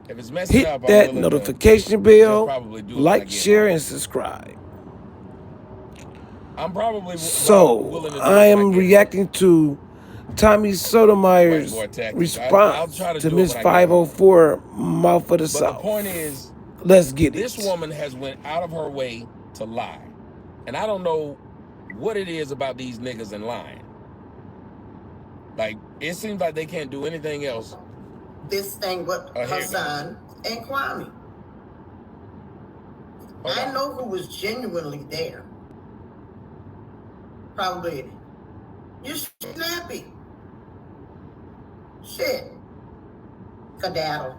If it's messing Hit up, I'm that willing to notification just bell, probably do it when I like, get share, home. and subscribe. I'm probably So willing to do I it when I am get home. reacting to Tommy White Sotomayor's boy tactics. I'll response try to to do it Miss when I get home. 504 Mouth of the But the South. point is, Let's get this it. woman has went out of her way to lie. And I don't know what it is about these niggas and lying. Like, it seems like they can't do anything else. This thing with Hassan and Kwame. I know who was genuinely there. Probably, you're snappy. Shit. Cadaddle.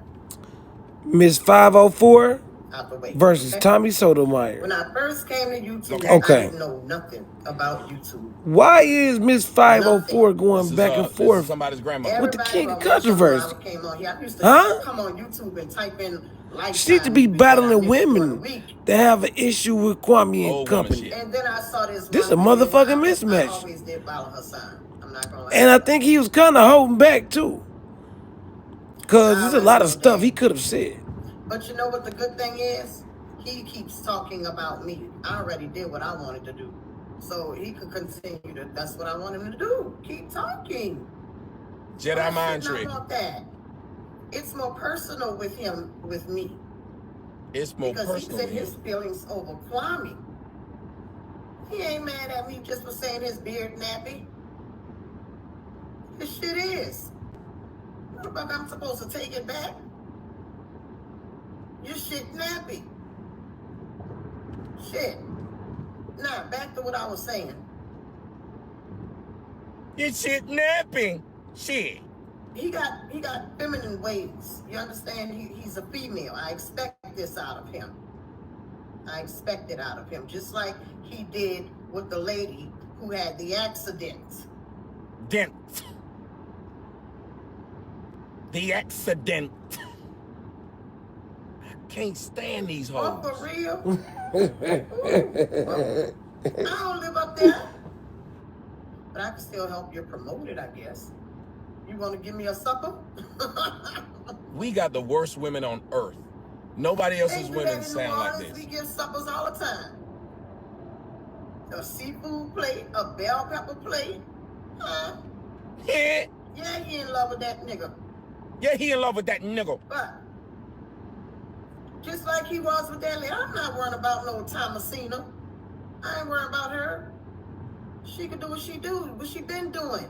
Miss 504 out the way. versus Tommy Sotomayor. When I first came to YouTube, Okay. I didn't know nothing about YouTube. Why is Miss 504 going back and forth somebody's grandma with the king of controversy? Came on here. I used to Huh? come on YouTube and type in Lifetime. She need to be battling women that have an issue with Kwame and company. And then I saw this a motherfucking mismatch. I always did follow Hassan. I'm not gonna lie. And I think he was kind of holding back too, because there's a lot of stuff he could have said. But you know what the good thing is? He keeps talking about me. I already did what I wanted to do. So he could continue to, that's what I want him to do. Keep talking. Jedi mind trick. I want that. It's more personal with him, with me. It's more personal. Because he said his feelings over Kwame. He ain't mad at me just for saying his beard nappy. This shit is. What about I'm supposed to take it back? Your shit nappy. Shit. Now, back to what I was saying. Your shit napping. Shit. He got feminine ways. You understand? He's a female. I expect this out of him. I expect it out of him. Just like he did with the lady who had the accident. The accident. Can't stand these hoes. Oh, for real? I don't live up there. But I can still help you promote it, I guess. You want to give me a supper? We got the worst women on earth. Nobody else's women sound like this. We give suppers all the time. A seafood plate, a bell pepper plate. Huh? Yeah. Yeah, he in love with that nigga. Yeah, he in love with that nigga. But just like he was with that lady, I'm not worrying about no Thomasina. I ain't worrying about her. She can do what she been doing.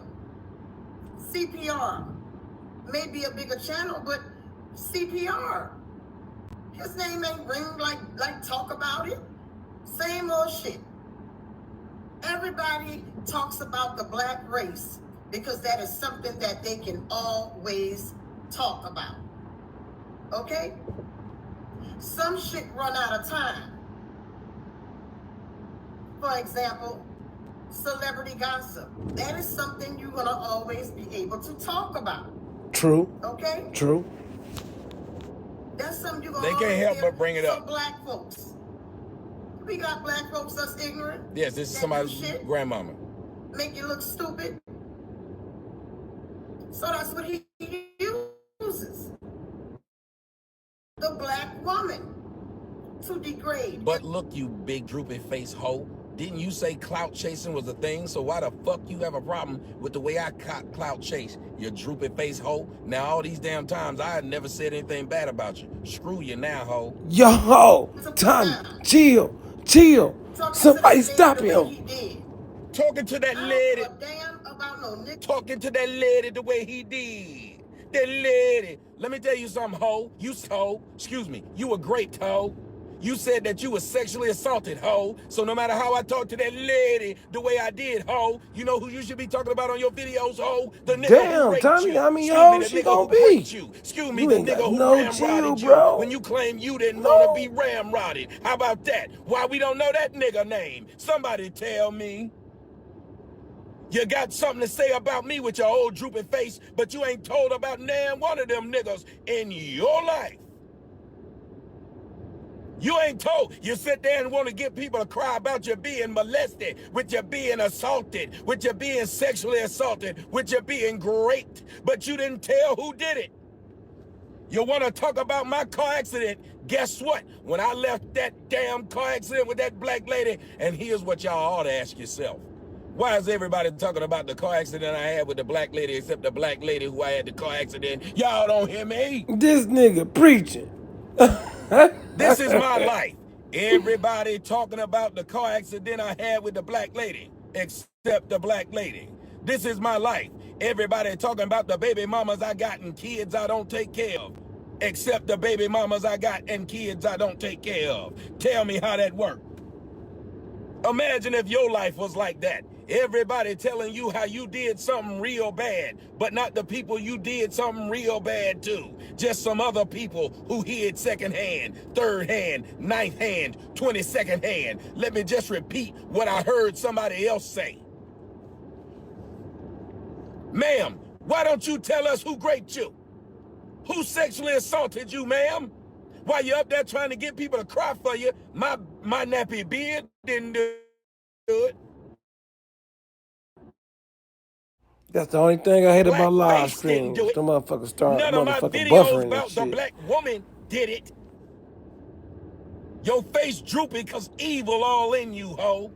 CPR. Maybe a bigger channel, but CPR. His name ain't ring like talk about it. Same old shit. Everybody talks about the black race because that is something that they can always talk about. Okay? Some shit run out of time. For example, celebrity gossip. That is something you're gonna always be able to talk about. True. Okay? True. That's something you're gonna They can't help but bring it up. Black folks. We got black folks that's ignorant. Yes, this is somebody's grandmama. Make you look stupid. So that's what he uses. The black woman to degrade. But look, you big droopy face hoe. Didn't you say clout chasing was a thing? So why the fuck you have a problem with the way I clout chase, you droopy face hoe? Now all these damn times I had never said anything bad about you. Screw you now, hoe. Yo, Tommy, chill. Somebody stop him. Talking to that lady. Talking to that lady the way he did. That lady. Let me tell you something, hoe. You hoe. Excuse me. You a great hoe. You said that you were sexually assaulted, ho. So no matter how I talk to that lady the way I did, ho, you know who you should be talking about on your videos, ho? The nigga who raped Tommy, you. how many hoes she gonna be? Excuse me, the nigga who ramrodded you when you claim you didn't want to be ramrodded. How about that? Why we don't know that nigga name? Somebody tell me. You got something to say about me with your old droopy face, but you ain't told about nan one of them niggas in your life. You ain't told. You sit there and want to get people to cry about you being molested, with you being assaulted, with you being sexually assaulted, with you being raped, but you didn't tell who did it. You want to talk about my car accident? Guess what? When I left that damn car accident with that black lady, and here's what y'all ought to ask yourself. Why is everybody talking about the car accident I had with the black lady except the black lady who I had the car accident? Y'all don't hear me? This nigga preaching. This is my life. Everybody talking about the car accident I had with the black lady except the black lady. This is my life. Everybody talking about the baby mamas I got and kids I don't take care of, except the baby mamas I got and kids I don't take care of. Tell me how that worked. Imagine if your life was like that. Everybody telling you how you did something real bad, but not the people you did something real bad to. Just some other people who hid second hand, third hand, ninth hand, 22nd hand. Let me just repeat what I heard somebody else say. Ma'am, why don't you tell us who raped you? Who sexually assaulted you, ma'am? While you're up there trying to get people to cry for you, my nappy beard didn't do it. That's the only thing I hate about live streams. The motherfuckers start None of my motherfucking videos buffering and about the shit. black woman did it. Your face droopy because evil all in you, ho.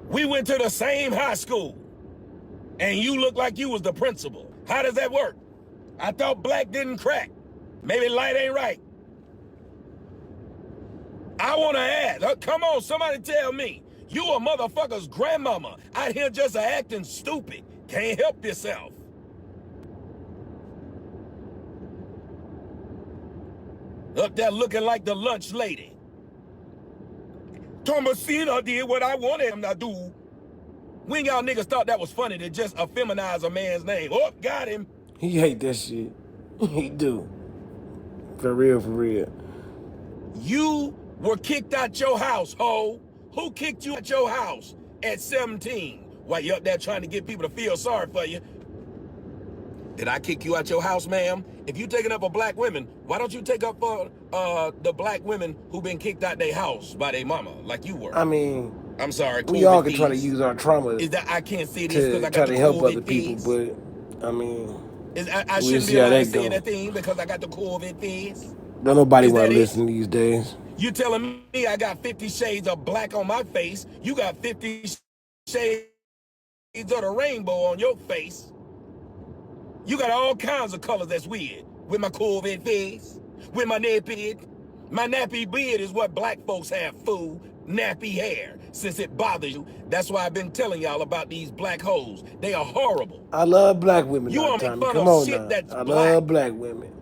We went to the same high school, and you look like you was the principal. How does that work? I thought black didn't crack. Maybe light ain't right. I want to ask, come on, somebody tell me. You a motherfucker's grandmama out here just acting stupid. Can't help yourself. Up there looking like the lunch lady. Thomasina did what I wanted him to do. When y'all niggas thought that was funny to just effeminize a man's name. Oh, got him. He hate that shit. He do. For real, for real. You were kicked out your house, ho. Who kicked you out your house at 17? While you up there trying to get people to feel sorry for you. Did I kick you out your house, ma'am? If you taking up for black women, why don't you take up for the black women who been kicked out their house by their mama, like you were? I mean, I'm sorry. we all can try to use our trauma is that I can't say this because I got try the to help COVID other people, but I mean, I shouldn't be allowed to say anything because I got the COVID face. Don't nobody want to listen these days. You telling me I got 50 shades of black on my face? You got 50 shades of the rainbow on your face. You got all kinds of colors that's weird. With my COVID face, with my nappy. My nappy beard is what black folks have, fool. Nappy hair. Since it bothers you, that's why I've been telling y'all about these black hoes. They are horrible. I love black women. You want to make fun Come of on shit now. that's I black. lad black women.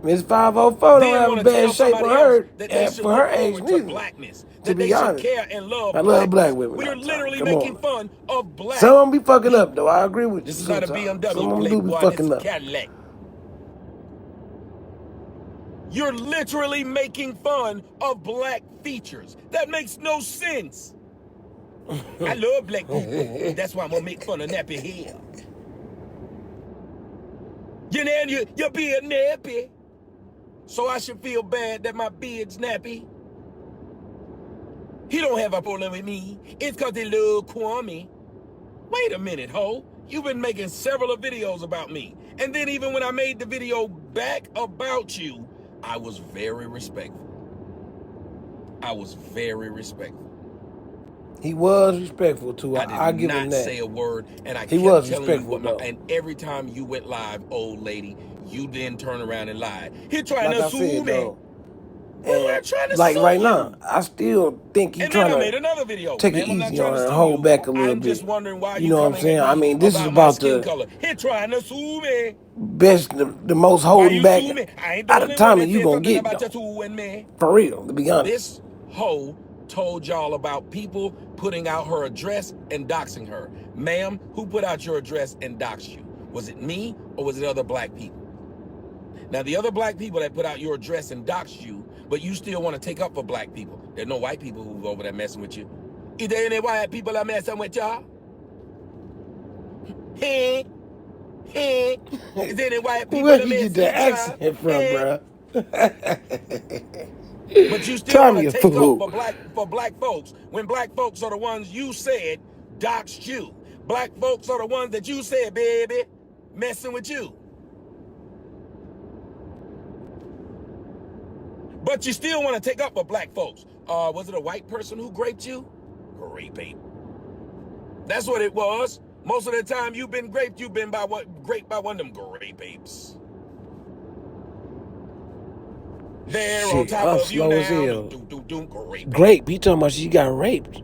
ms504 don't have a bad shape on her, and for her age neither. Blackness, to be honest, care and love I love black women. We're literally making fun of black. Some of them be fucking up though. I agree with you. This is not a BMW. Some of them do be fucking up. Cadillac. You're literally making fun of black features. That makes no sense. I love black people. That's why I'm gonna make fun of nappy hair. You know, your beard nappy. So I should feel bad that my beard's nappy. He don't have a problem with me. It's cause they love Kwame. Wait a minute, ho. You've been making several videos about me. And then even when I made the video back about you, I was very respectful. I was very respectful. He was respectful too. I give him that. I did not say a word, and I kept telling you what my, and every time you went live, old lady, you then turn around and lied. He trying to sue me. Like right now, I still think he's trying to take it easy on her and hold back a little bit. Just wondering why you know what I'm saying? I mean, this is about the he trying to sue me. Best, the most holding back out of time that you gonna get though. For real, to be honest. This hoe told y'all about people putting out her address and doxing her. Ma'am, who put out your address and doxed you? Was it me or was it other black people? Now, the other black people that put out your address and doxed you, but you still want to take up for black people. There's no white people who's over there messing with you. Is there any white people that messing with y'all? Hey, hey. Is there any white people that messing with y'all? Where you get the accent from, bruh? But you still want to take up for black folks when black folks are the ones you said doxed you. Black folks are the ones that you said, baby, messing with you. But you still want to take up for black folks. Was it a white person who raped you? Grape ape. That's what it was. Most of the time you've been raped, you've been raped by one of them grape apes. They're on top of you now. Grape. He talking about she got raped.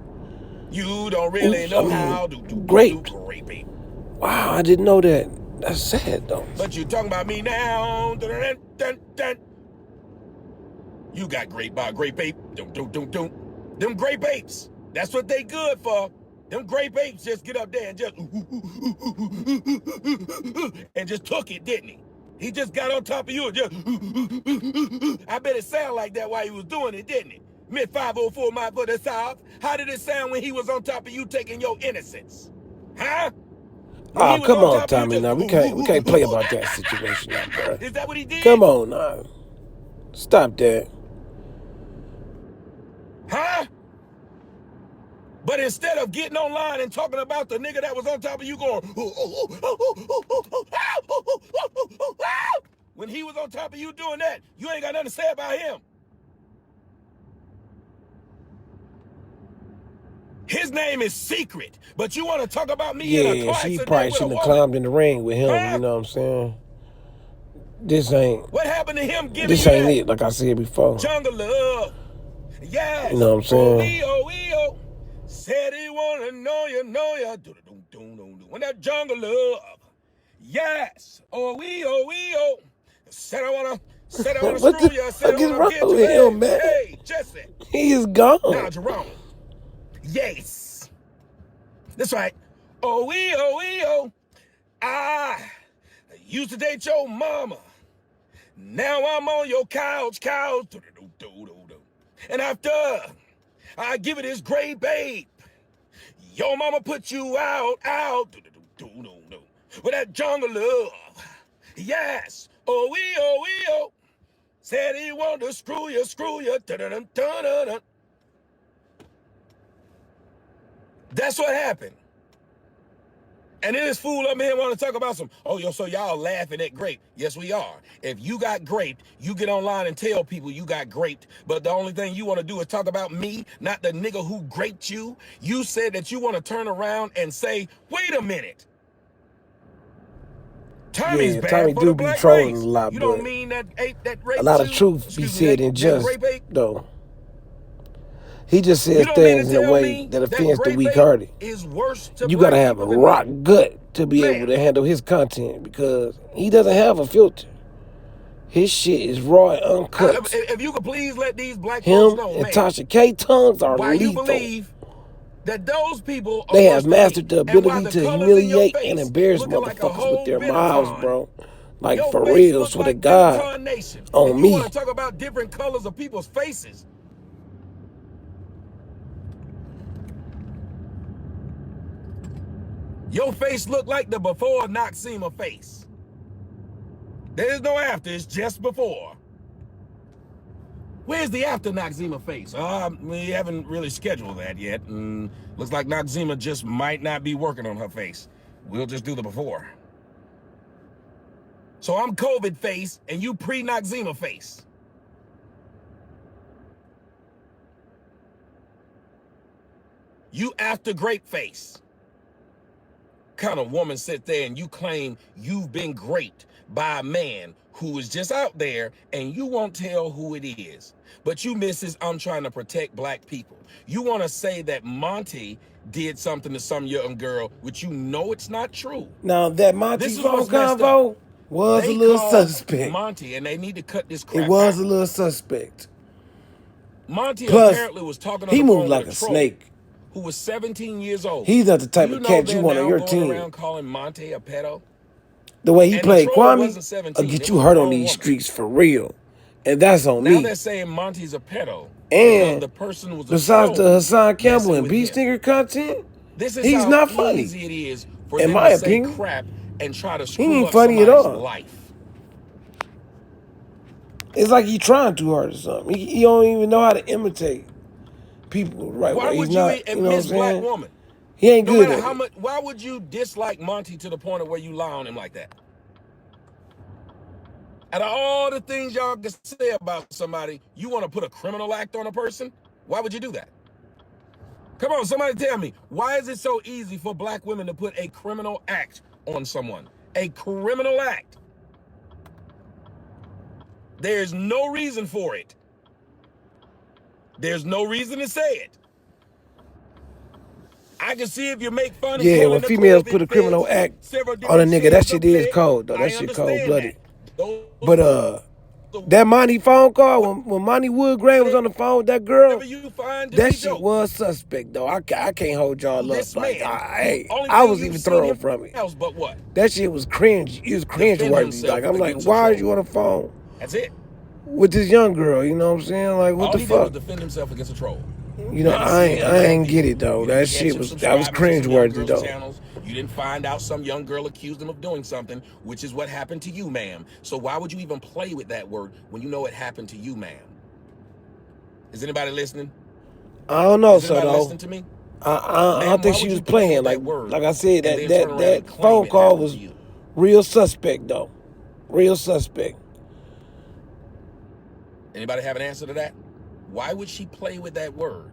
You don't really know how. Grape. Wow, I didn't know that. That's sad though. But you talking about me now. You got raped by a grape ape. Them grape apes. That's what they good for. Them grape apes just get up there and just took it, didn't he? He just got on top of you and just I bet it sounded like that while he was doing it, didn't it? ms504 mouthofthesouth. How did it sound when he was on top of you taking your innocence? Huh? Oh, come on, Tommy. Now we can't play about that situation now, bro. Is that what he did? Come on now. Stop that. Huh? But instead of getting online and talking about the nigga that was on top of you going, when he was on top of you doing that, you ain't got nothing to say about him. His name is Secret, but you want to talk about me in a twice she a day probably with shouldn't a have woman. climbed in the ring with him, you know what I'm saying? This ain't... What happened to him giving This you ain't that it, like I said before. jungle love? Yes. You know what I'm saying? Oh. Said he wanna know you. When that jungle love. Yes. Oh. Said I wanna screw you. Said I wanna get you. Him, man? Hey, Jesse. He is gone. Now, Jerome. Yes. That's right. Oh. I used to date your mama. Now I'm on your couch. And after I give it this great babe, your mama put you out. With that jungle love. Yes. Oh. Said he wanted to screw you. That's what happened. And then this fool up here want to talk about so y'all laughing at grape. Yes, we are. If you got graped, you get online and tell people you got graped. But the only thing you want to do is talk about me, not the nigga who graped you. You said that you want to turn around and say, wait a minute. Tommy's bad Tommy for do the be black trolling race. a lot, You but don't mean that ape that raped a lot of you? truth be said in just, though. He just says You don't mean things to in a tell way me that offends the grape weak ape hearted. is worse to You black gotta have a people than rock me? gut to be Man. able to handle his content because he doesn't have a filter. His shit is raw and uncut. If you could please let these black folks know, and man, Tasha K tongues are why you lethal. believe that those people are They worse have than mastered me, the and why ability the to colors in your humiliate face and embarrass looking like a motherfuckers whole with their Benetton. mouths, bro. Like, Your for face real, look swear to like God, Benetton Nation. on And you me. want to talk about different colors of people's faces? Your face look like the before Noxema face. There is no after, it's just before. Where's the after Noxema face? We haven't really scheduled that yet. Looks like Noxema just might not be working on her face. We'll just do the before. So I'm COVID face and you pre-Noxema face. You after grape face. Kind of woman sit there and you claim you've been raped by a man who is just out there and you won't tell who it is. But you misses, I'm trying to protect black people. You want to say that Monty did something to some young girl, which you know it's not true. Now, that Monty phone convo was a little suspect. Monty, and they need to cut this crap It was out. a little suspect. Monty Plus, apparently was talking on he the moved phone like with a troll snake. who was 17 years old. He's not the type you of know cat you want on your going team. around calling Monty a pedo? The way he And played Kwame, wasn't 17, will get it you was a hurt on grown these woman. streets for real. And that's on Now me. they're saying Monty's a pedo. And the person was a besides the troll Hassan Campbell messing and with Beat him. Stinger content, This is he's how not funny. easy it is for In them my to say opinion, crap and try to he screw ain't up funny at somebody's all. life. It's like he's trying too hard or something. He don't even know how to imitate people the right Why way. He's would you not, you know what I'm miss black saying? woman? He ain't No good matter at how it. much, why would you dislike Monty to the point of where you lie on him like that? Out of all the things y'all can say about somebody, you want to put a criminal act on a person? Why would you do that? Come on, somebody tell me, why is it so easy for black women to put a criminal act on someone? A criminal act. There's no reason for it. There's no reason to say it. I can see if you make fun of Yeah, when calling the females put COVID a criminal feds act several on a different nigga, that shades of shit is red. cold though. That I shit cold understand that. blooded. Those But that Monty phone call when Monty Woodgrain was on the phone with that girl, you find to that be shit dope. was suspect though. I can't hold y'all up. This Like man, only I thing was you've even seen thrown him from it. else but what? That shit was cringe. It was cringe Defend worthy. Like himself I'm like, against a why are troll. you on the phone That's it. with this young girl? You know what I'm saying? Like what All the he did was fuck? defend himself against a troll. You know, Never seen I one of your own ain't get people. it though. You That didn't catch shit him was subscribing to cringe some young worthy girls' though. channels. You didn't find out some young girl accused him of doing something, which is what happened to you, ma'am. So why would you even play with that word when you know it happened to you, ma'am? Is anybody listening? I don't know, Is so anybody though. listening to me? I don't Ma'am, think why she would was you play playing. with that word Like I said, and then turn around that and claim phone it call happened to was you? real suspect though. Real suspect. Anybody have an answer to that? Why would she play with that word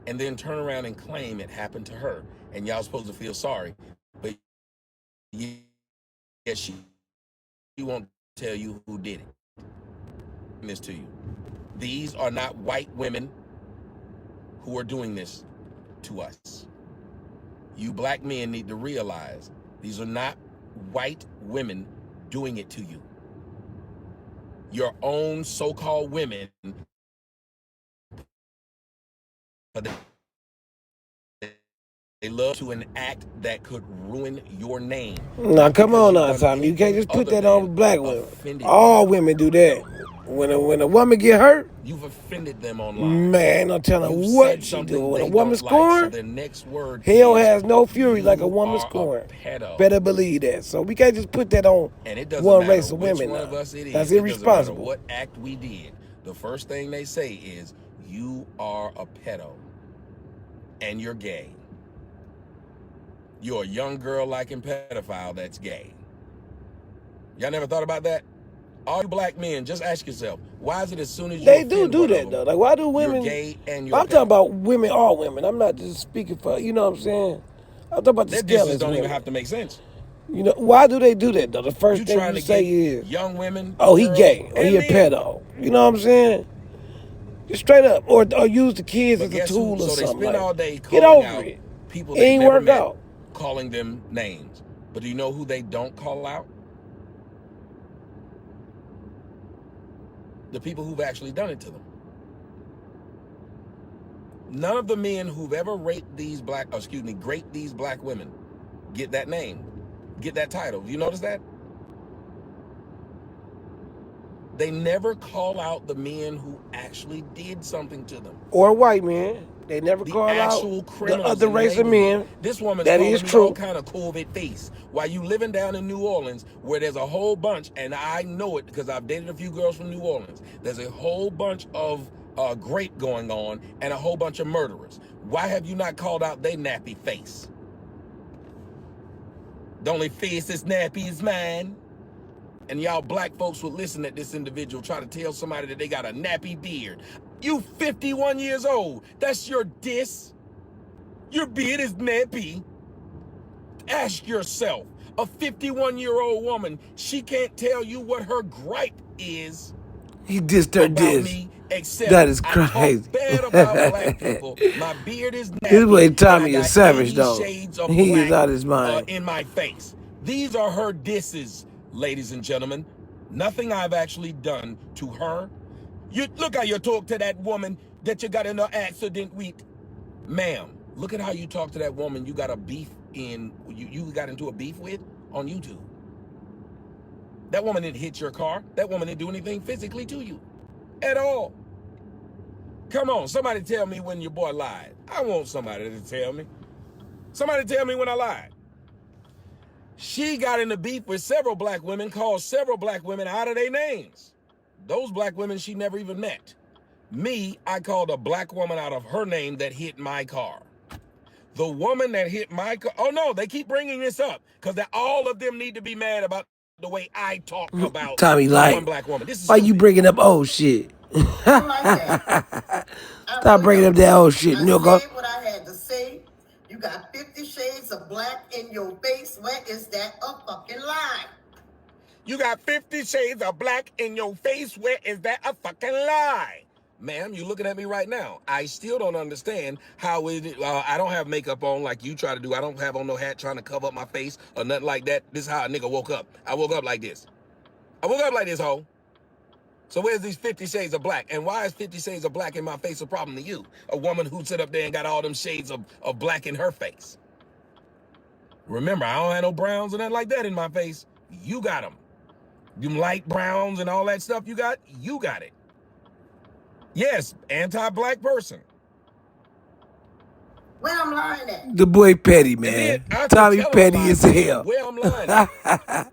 and then turn around and claim it happened to her? And y'all supposed to feel sorry, but yes, she won't tell you who did it. This to you. These are not white women who are doing this to us. You black men need to realize these are not white women doing it to you. Your own so-called women, they love to enact that could ruin your name. Now Not come because on you've now, done Tommy. You can't anything just put other that on than with black women. offended All them. women do that. No. When a woman get hurt, You've offended them online. man, ain't no telling You've what said she do. something When a they woman don't like, so scorn, their next word hell is, has no fury like a you woman are a scorn. pedo. Better believe that. So we can't just put that on And it doesn't one matter race of which women one now. of us it That's is. It doesn't matter irresponsible. what act we did. The first thing they say is, you are a pedo. And you're gay. You're a young girl liking pedophile that's gay. Y'all never thought about that? All you black men, just ask yourself, why is it as soon as you They do offend one of that them, though. Like why do you're women? gay and you're But a I'm talking pedo? about women, all women. I'm not just speaking for, you know what I'm saying? I'm talking about the Their disses scandalous don't even women. have to make sense. You know, why do they do that though? The You first thing trying you to say get is, young women, oh, he girls, gay, or he and a men. pedo. You know what I'm saying? Just straight up. Or use the kids But as a guess who? tool or So they something. spend Like, all day get calling over out it. people It they've ain't never work met, out. calling them names. But do you know who they don't call out? The people who've actually done it to them. None of the men who've ever raped these raped these black women get that name, get that title. You notice that? They never call out the men who actually did something to them. Or white men. They never The call out actual the criminals other in the race of neighborhood. men. This woman's That is calling me all true. kind of COVID face. While you living down in New Orleans, where there's a whole bunch, and I know it because I've dated a few girls from New Orleans. There's a whole bunch of grape going on and a whole bunch of murderers. Why have you not called out they nappy face? The only face that's nappy is mine. And y'all black folks would listen at this individual try to tell somebody that they got a nappy beard. You 51 years old. That's your diss. Your beard is nappy. Ask yourself, a 51-year-old woman, she can't tell you what her gripe is He dissed her about diss. me, except That is I talk crazy. bad about black people. My beard is This boy nappy, and I Tommy is got savage 80 though. shades of He is black out his mind. in my face. These are her disses, ladies and gentlemen. Nothing I've actually done to her. You look how you talk to that woman that you got in an accident with. Ma'am, look at how you talk to that woman you got a beef in, you got into a beef with on YouTube. That woman didn't hit your car. That woman didn't do anything physically to you at all. Come on, somebody tell me when your boy lied. I want somebody to tell me. Somebody tell me when I lied. She got in a beef with several black women, called several black women out of their names. Those black women she never even met. Me, I called a black woman out of her name that hit my car. The woman that hit my car. Oh, no, they keep bringing this up because all of them need to be mad about the way I talk about Tommy, the one like, black woman. This is why you stupid. bringing up old shit? I like that. Stop bringing up that old shit, nigga. I said what I had to say. You got 50 shades of black in your face. Where is that a fucking lie? You got 50 shades of black in your face. Where is that a fucking lie? Ma'am, you looking at me right now. I still don't understand how I don't have makeup on like you try to do. I don't have on no hat trying to cover up my face or nothing like that. This is how a nigga woke up. I woke up like this. I woke up like this, hoe. So where's these 50 shades of black? And why is 50 shades of black in my face a problem to you? A woman who sit up there and got all them shades of black in her face. Remember, I don't have no browns or nothing like that in my face. You got them. Them light browns and all that stuff you got it. Yes, anti-black person. Where I'm lying at? The boy petty, man. Tommy petty as hell. Where I'm lying at?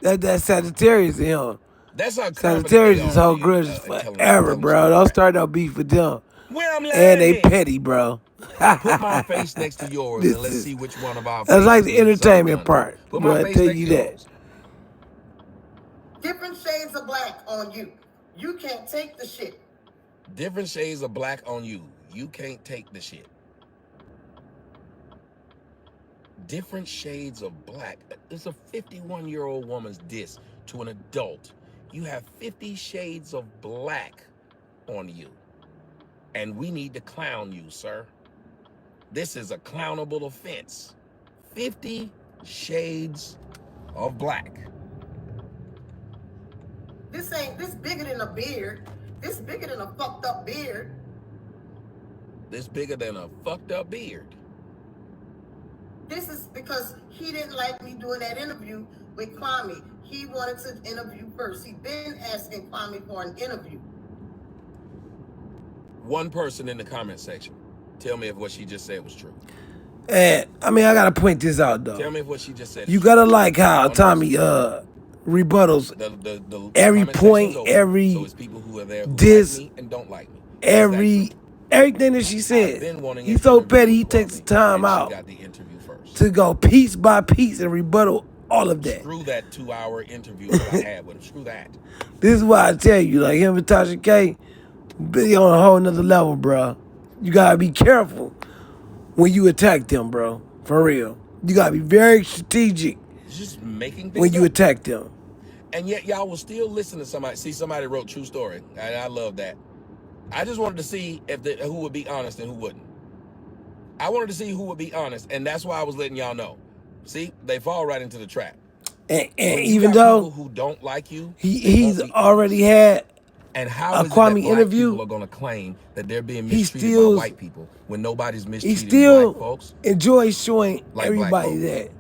That's Sagittarius in him. That's how Sagittarius is whole grudge forever, bro. Don't start no beef with them. Where I'm lying and they petty, bro. Put my face next to yours and let's see which one of our That's like the entertainment part. Put my face tell next you to that. yours. Different shades of black on you. You can't take the shit. Different shades of black on you. You can't take the shit. Different shades of black. It's a 51-year-old woman's diss to an adult. You have 50 shades of black on you. And we need to clown you, sir. This is a clownable offense. 50 shades of black. This bigger than a beard. This bigger than a fucked up beard. This bigger than a fucked up beard. This is because he didn't like me doing that interview with Kwame. He wanted to interview first. He'd been asking Kwame for an interview. One person in the comment section, tell me if what she just said was true. And I mean, I gotta point this out though. Tell me if what she just said. You gotta like how Tommy rebuttals the every point, every so it's people who are there who diss, like me and don't like me. Everything that she said. He's so petty. He takes the time out to go piece by piece and rebuttal all of that. Screw that 2-hour interview that I had with him. Screw that. This is why I tell you, like him and Tasha K, be on a whole nother level, bro. You gotta be careful when you attack them, bro. For real. You gotta be very strategic just making things when you attack them. And yet y'all will still listen to somebody. See, somebody wrote true story. I love that. I just wanted to see who would be honest and who wouldn't. I wanted to see who would be honest, and that's why I was letting y'all know. See, they fall right into the trap. And even though people who don't like you, he's already had and how a Kwame interview, people are going to claim that they're being mistreated by white people when nobody's mistreating black folks. He still enjoys showing everybody that.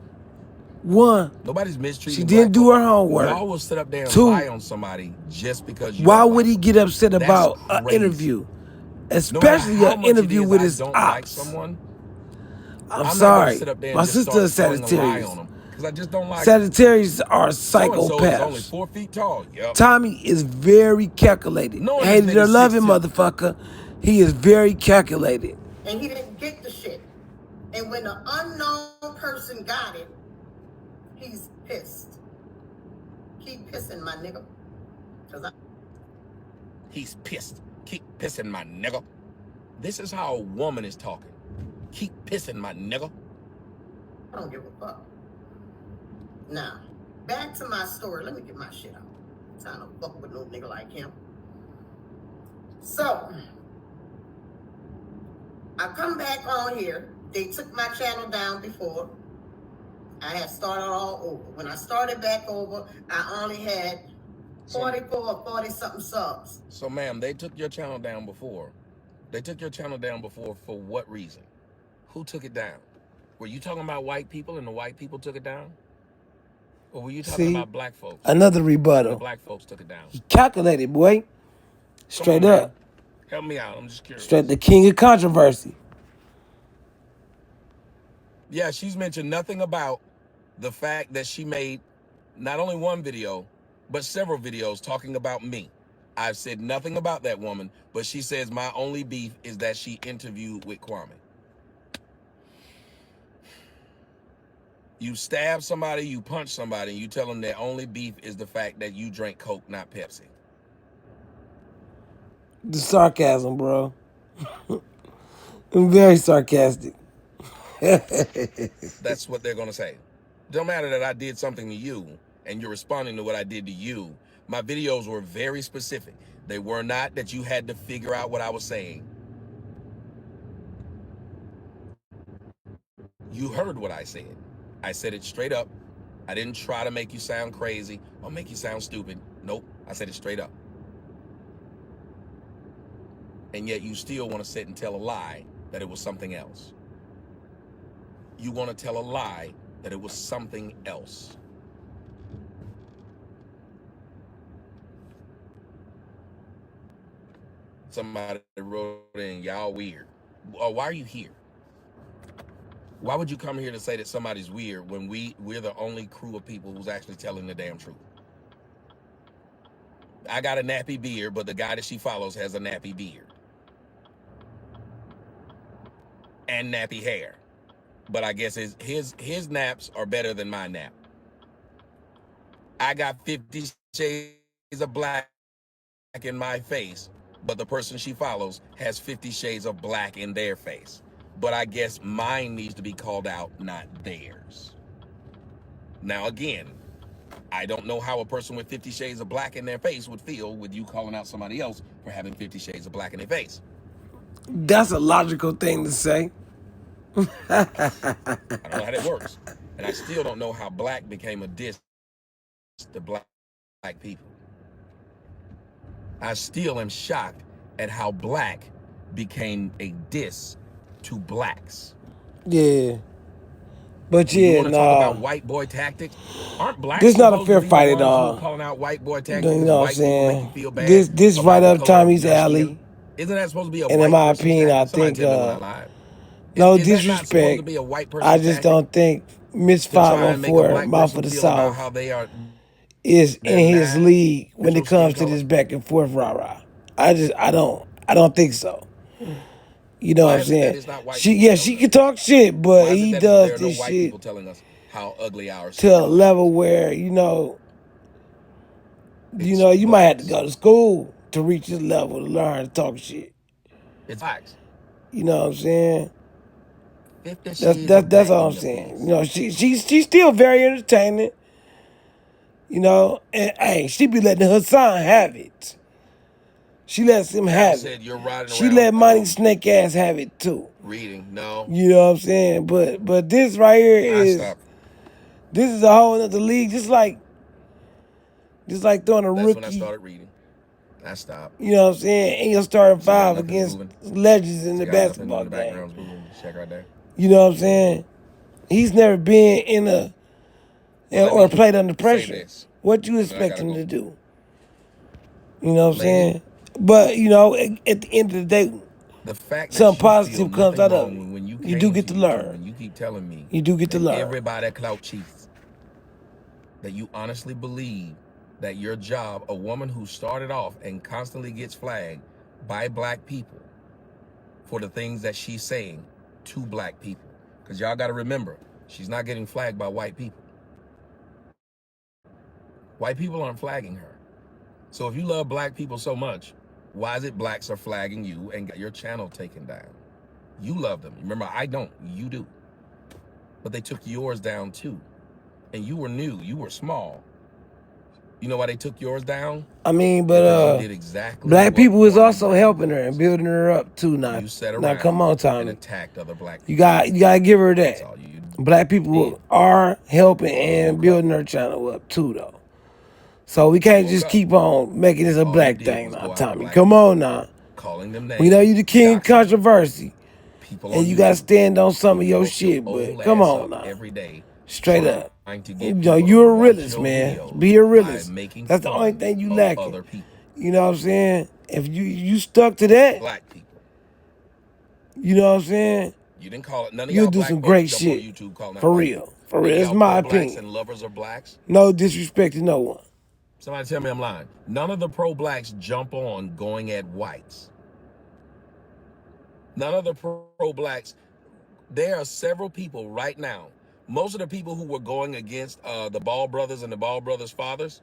One, nobody's mistreating. She didn't do her homework. Y'all will sit up there and lie on somebody just because you. Why would he get upset about an interview, especially an interview with his ops? I'm sorry, my sister is Sagittarius. I just don't like Sagittarius are psychopaths. Only 4 feet tall. Yep. Tommy is very calculated. Hated or love him, motherfucker. He is very calculated. And he didn't get the shit. And when the unknown person got it, he's pissed. Keep pissing, my nigga. He's pissed. Keep pissing, my nigga. This is how a woman is talking. Keep pissing, my nigga. I don't give a fuck. Now, back to my story. Let me get my shit out. I'm trying to fuck with no nigga like him. So, I come back on here. They took my channel down before. I had started all over. When I started back over, I only had 44 or 40-something subs. So, ma'am, they took your channel down before. They took your channel down before for what reason? Who took it down? Were you talking about white people and the white people took it down? Or were you talking about black folks? Another rebuttal. The black folks took it down. He calculated, boy. Straight up. Man. Help me out. I'm just curious. Straight the king of controversy. Yeah, she's mentioned nothing about the fact that she made not only one video, but several videos talking about me. I've said nothing about that woman, but she says my only beef is that she interviewed with Kwame. You stab somebody, you punch somebody, and you tell them their only beef is the fact that you drink Coke, not Pepsi. The sarcasm, bro. I'm very sarcastic. That's what they're going to say. Don't matter that I did something to you and you're responding to what I did to you. My videos were very specific. They were not that you had to figure out what I was saying. You heard what I said. I said it straight up. I didn't try to make you sound crazy or make you sound stupid. Nope, I said it straight up. And yet you still want to sit and tell a lie that it was something else. You want to tell a lie that it was something else. Somebody wrote in, y'all weird. Why are you here? Why would you come here to say that somebody's weird when we're the only crew of people who's actually telling the damn truth? I got a nappy beard, but the guy that she follows has a nappy beard. And nappy hair. But I guess his naps are better than my nap. I got 50 shades of black in my face, but the person she follows has 50 shades of black in their face. But I guess mine needs to be called out, not theirs. Now again, I don't know how a person with 50 shades of black in their face would feel with you calling out somebody else for having 50 shades of black in their face. That's a logical thing to say. I don't know how that works. And I still don't know how black became a diss to black people. I still am shocked at how black became a diss to blacks. Yeah. But When you yeah, want to talk about white boy tactics, aren't blacks this not a supposed fair to be fight the at ones who all. are calling out white boy tactics? You know what I'm White people make you saying? feel bad This about right the up color Tommy's of your alley. skin? Isn't that supposed to be a And in white my person's opinion, I tactic? Somebody think tell me when I lied. no Is that not supposed to disrespect. be a white I person's just tactic? don't think To try and make a ms504 black mouth person of the feel about how south they are, is their in his league when it natural skin comes to color? this back and forth rah-rah. I don't think so. You know what Why I'm is it that saying? it's not white people She telling can us this? talk shit, but Why is it he that does there are no this white shit people telling us how ugly our to skin a color level is? where, you It's might have to bugs. go to school to reach this level to learn how to talk shit. It's facts. You know what I'm saying? 50 shades of That's black all in I'm your saying. face. She's still very entertaining. And hey, she be letting her son have it. She lets him Al have it. said you're riding She around let Money Snake Ass have it too. reading. No, You know what I'm saying? But this right here I is stopped. this is a whole other league. Just like throwing a That's when I rookie. started reading. I stopped. You know what I'm saying? And you're starting See how five nothing's against moving? legends in See the how nothing in basketball the game. background's moving? Check right there. You know what I'm saying? He's never been in Well, let or me played under say pressure. this, What you and then I expect gotta him go. to do? You know what I'm Lady, saying? But at the end of the day, the fact that something you feel positive comes nothing out of it. wrong when you You do came get to to YouTube learn. and you keep telling me You do get to that learn. everybody clout cheats, that you honestly believe that your job, a woman who started off and constantly gets flagged by black people for the things that she's saying to black people. Because y'all got to remember, she's not getting flagged by white people. White people aren't flagging her. So if you love black people so much, why is it blacks are flagging you and got your channel taken down? You love them. Remember, I don't. You do. But they took yours down too. And you were new. You were small. You know why they took yours down? I mean, Because you but did exactly black what people is wanted also black people helping her and does. building her up too. You sat Now come around on, and Tommy. attacked other black You people. gotta give her That's that. all you Black did. people are helping You and woke up. building her channel up too, though. So we can't Woke just up. keep on making this a All you black did thing was now, go after Tommy. black Come people, on now. calling them We know names, you the king of doxing them. controversy. People And on you gotta YouTube stand on some of who your woke your shit, old but come ass on up now. every day, Straight up. trying to get people to You're a watch realist, your man. videos Be a by realist. making That's the only fun thing you of lacking. other people. You know what I'm saying? If you stuck to that, Black people. you know what I'm saying? You didn't call it. None of You'll y'all do black some folks great jump on shit. YouTube calling out For white real. people. For real. And That's y'all my pro-blacks opinion. and lovers of blacks. No disrespect to no one. Somebody tell me I'm lying. None of the pro-blacks jump on going at whites. None of the pro-blacks. There are several people right now Most of the people who were going against the Ball brothers and the Ball brothers' fathers,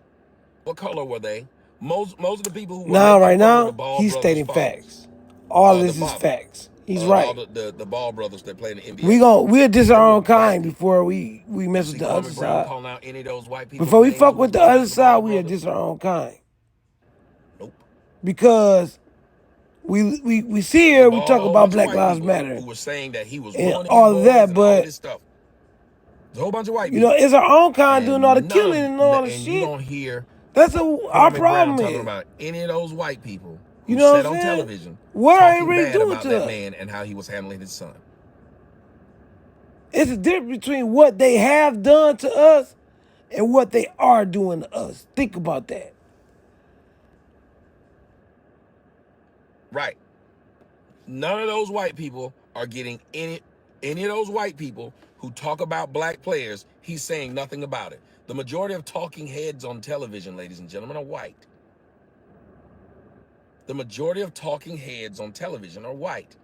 what color were they? Most of the people who were Now, making right fun of the now, Ball he's brothers' stating fathers, facts. All the this is fathers, facts. He's all right. the Ball brothers that play in the NBA, We'll diss they our were own kind white. before we You mess with see the other Kwame Brown side. calling out any of those white people's Before we names fuck who was with the going other after the side, Ball we'll brothers? diss our own kind. Nope. Because we see There's here, we a talk whole about bunch of Black white Lives people Matter who were saying that he was and ruining his all of boys that, and all of but this stuff. There's a whole bunch of white you know, people, it's our own kind doing all the and killing and all the you shit. don't hear That's our Kwame Brown problem talking is. about any of those white people You who know what said I'm on saying? television What are they talking really bad doing about to that us? man and how he was handling his son. It's a difference between what they have done to us and what they are doing to us. Think about that. Right. None of those white people are getting any of those white people who talk about black players. He's saying nothing about it. The majority of talking heads on television, ladies and gentlemen, are white. The majority of talking heads on television are white.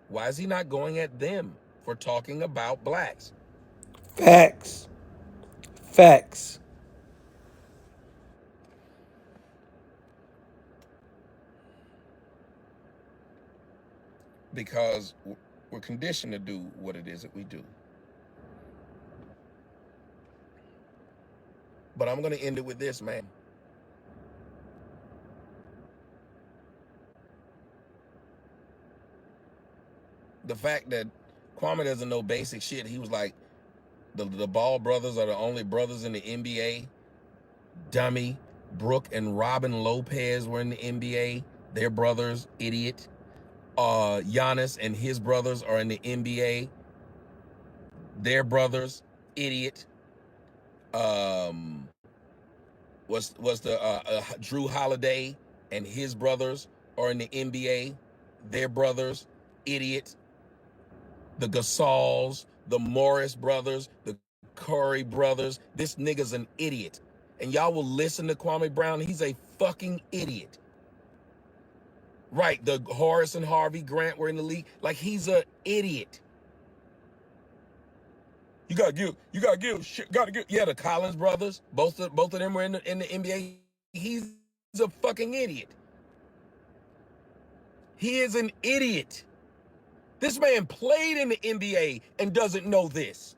Why is he not going at them for talking about blacks? Facts. Facts. Because we're conditioned to do what it is that we do. But I'm going to end it with this, man. The fact that Kwame doesn't know basic shit. He was like, the Ball brothers are the only brothers in the NBA. Dummy. Brooke and Robin Lopez were in the NBA. They're brothers, idiot. Giannis and his brothers are in the NBA. Their brothers, idiot. Was the Drew Holiday and his brothers are in the NBA. Their brothers, idiot. The Gasols, the Morris brothers, the Curry brothers. This nigga's an idiot. And y'all will listen to Kwame Brown. He's a fucking idiot. Right, the Horace and Harvey Grant were in the league. Like, he's an idiot. You gotta give. Yeah, the Collins brothers, both of them were in the NBA. He's a fucking idiot. He is an idiot. This man played in the NBA and doesn't know this.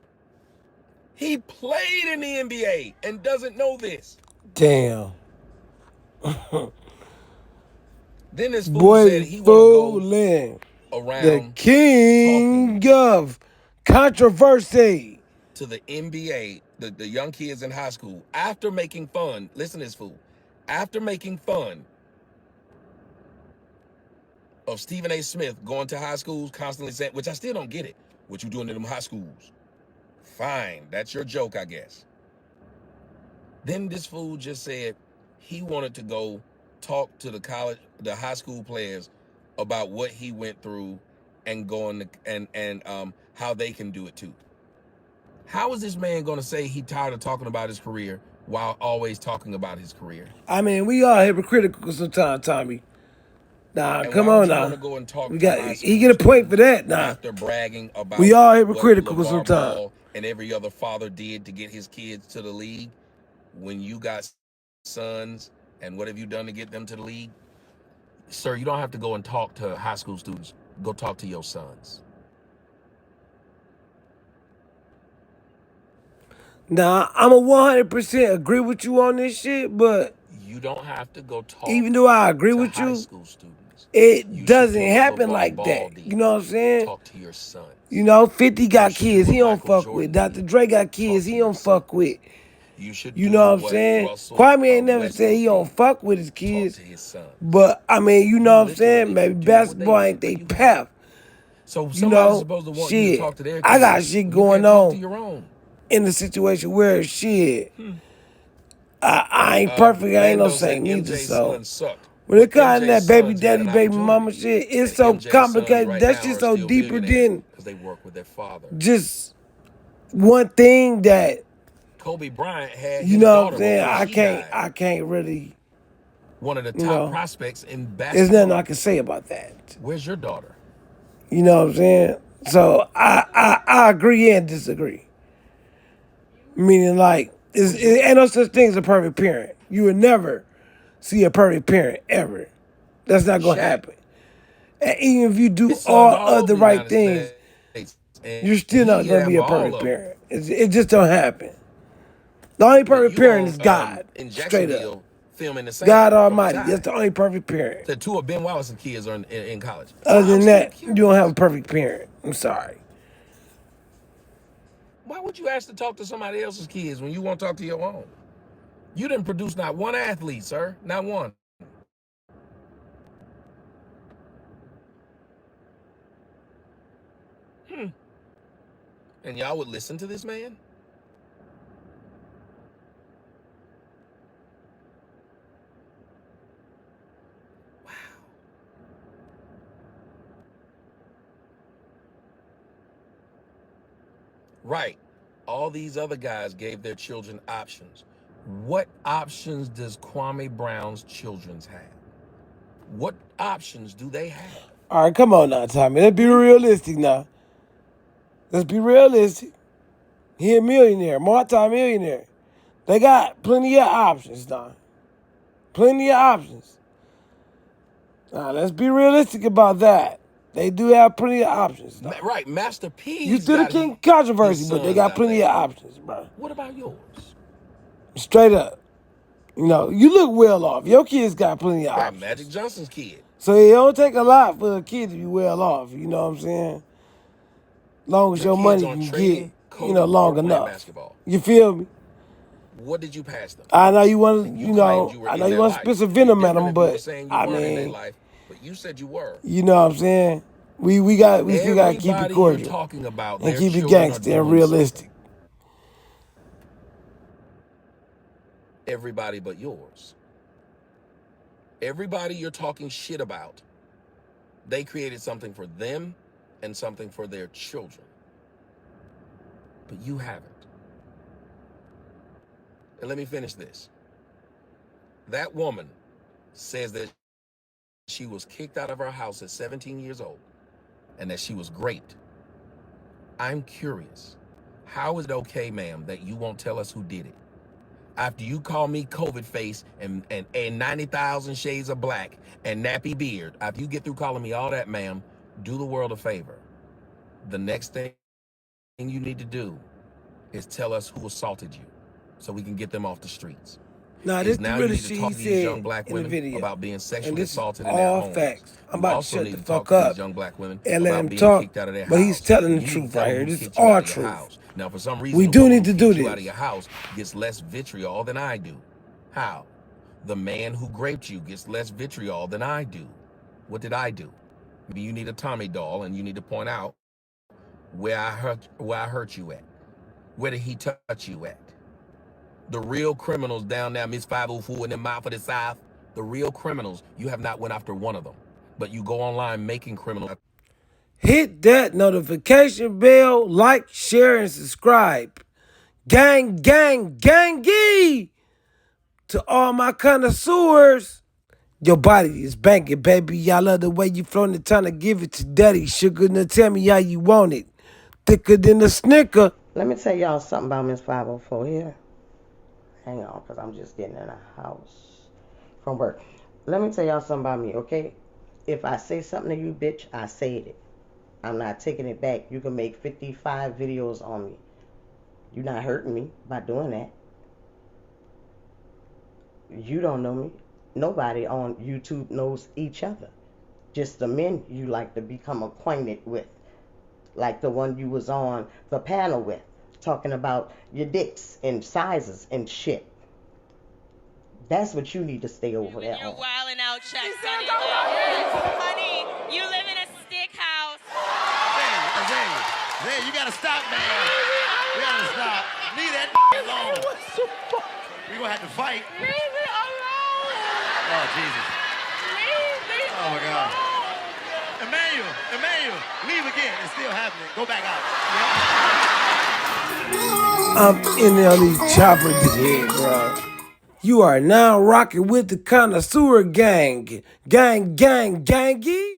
He played in the NBA and doesn't know this. Damn. Then this fool Boy said is he want to go fooling. The around king talking of controversy. to the NBA, the young kids in high school, after making fun. Listen to this fool. After making fun of Stephen A. Smith going to high schools, constantly saying, which I still don't get it, what you doing in them high schools? Fine, that's your joke, I guess. Then this fool just said he wanted to go talk to the high school players about what he went through and going to, and how they can do it too. How is this man going to say he tired of talking about his career while always talking about his career? I mean, we are hypocritical sometimes, Tommy. Nah, And come why would on you want to now. go and talk We to got high he school get a point for students that. Nah, after bragging about we are what hypocritical LeVar sometimes. Ball and every other father did to get his kids to the league? When you got sons, and what have you done to get them to the league? Sir, you don't have to go and talk to high school students. Go talk to your sons. Nah, I'm a 100% agree with you on this shit, but You don't have to go talk even though I agree to with high you, school students. it You should doesn't do what happen LeVar like Ball that. did. You know what I'm saying? Talk to your sons. You know, 50 You got should do kids what he don't Michael fuck Jordan with. Dr. did. Dre got Talk kids to he your don't sons. fuck with. You should You do know what I'm what saying? Russell Kwame ain't never said Westbrook he don't did. fuck with his Talk kids. to his sons. But, I mean, you You know what I'm saying? literally Maybe could do what they basketball ain't did, they but you haven't. path. So You somebody's know, supposed to want you to talk shit. to their I got kids shit when you going can't talk to on your own. in the situation where shit. I ain't perfect. I ain't no Lando said saint neither. MJ's So son sucked. when it But comes to MJ's that baby sons had daddy, an baby opportunity. mama shit, it's And so MJ's sons complicated. right That now shit are so still deeper billionaires than because they work with their father. just one thing that Kobe Bryant had you his know what I'm daughter saying. before she died. I can't really, One of the you top know. prospects in There's nothing I basketball. can say about that. Where's your daughter? You know what I'm saying? So I agree and disagree. Meaning, like, it ain't no such thing as a perfect parent. You would never see a perfect parent ever. That's not gonna Shaq, happen. And even if you do his sons all all of over the the right United things, States, and you're still he not get gonna at be for a all perfect of them. parent. It just don't happen. The only But perfect you parent is on God. in Straight up. Jacksonville filming the God same from the Almighty. That's side. the only perfect parent. So two of Ben Wallace's kids are in college. So Other I'm than still that, you don't have a curious. perfect parent. I'm sorry. Why would you ask to talk to somebody else's kids when you won't talk to your own? You didn't produce not one athlete, sir. Not one. And y'all would listen to this man? Wow. Right. All these other guys gave their children options. What options does Kwame Brown's children have? What options do they have? All right, come on now, Tommy. Let's be realistic now. Let's be realistic. He a millionaire, multi-millionaire. They got plenty of options now. Plenty of options. Now, let's be realistic about that. They do have plenty of options now. Right, Master You P's still the got king of his controversy, but they sons got out plenty there. of options, bro. What about yours? Straight up. You know, you look well off. Your kids got plenty of Got Magic options. Johnson's kid. So it don't take a lot for a kid to be well off. You know what I'm saying? Long as Your your kids money on can get, trading, coding, or long playing enough. basketball. You feel me? What did you pass them? I know you want to, And you claimed you were I know in you their want to life. spit some It'd be venom at different them, if you were but saying you I weren't in their mean, life, but you said you were. you know what I'm saying? We still got to keep it Everybody you're cordial talking about, and their keep it children are gangster and doing something. realistic. Everybody but yours. Everybody you're talking shit about, they created something for them and something for their children. But you haven't. And let me finish this. That woman says that she was kicked out of her house at 17 years old and that she was great. I'm curious. How is it okay, ma'am, that you won't tell us who did it? After you call me COVID face and 90,000 shades of black and nappy beard, after you get through calling me all that, ma'am, do the world a favor. The next thing you need to do is tell us who assaulted you so we can get them off the streets. Now, this Is the now you realest need to shit talk he to these young said black in the women video. about being And sexually this is assaulted in their all homes. facts. I'm You about to also shut need the to talk fuck to these up young black women and let about him being talk, kicked out of their but he's house. telling And the you need to truth tell right them here. who This is kicked you all out of your truth. house. Now, for some reason, We the do woman need who to do kicked you out of this. your house gets less vitriol than I do. How? The man who raped you gets less vitriol than I do. What did I do? Maybe you need a Tommy doll and you need to point out where I hurt you at. Where did he touch you at? The real criminals down there, ms504 in the mouth of the South, the real criminals, you have not went after one of them. But you go online making criminals. Hit that notification bell, like, share, and subscribe. Gang, gang, gangy to all my connoisseurs. Your body is banging, baby. Y'all love the way you floating the time to give it to daddy. Sugar, now tell me how you want it. Thicker than a snicker. Let me tell y'all something about Miss 504 here. Hang on, because I'm just getting in the house from work. Let me tell y'all something about me, okay? If I say something to you, bitch, I said it. I'm not taking it back. You can make 55 videos on me. You're not hurting me by doing that. You don't know me. Nobody on YouTube knows each other. Just the men you like to become acquainted with. Like the one you was on the panel with. Talking about your dicks and sizes and shit. That's what you need to stay over there You're on. wilding out, Chuck. Honey, you live in a stick house. Zay, you gotta stop, man. We gotta stop. Leave that alone. We gonna have to fight. Leave me alone. Oh, Jesus. Leave me Oh, my God. Emmanuel, leave again. It's still happening. Go back out. I'm in there on these chopper dead, bro. You are now rocking with the connoisseur gang. Gang, gang, gangy.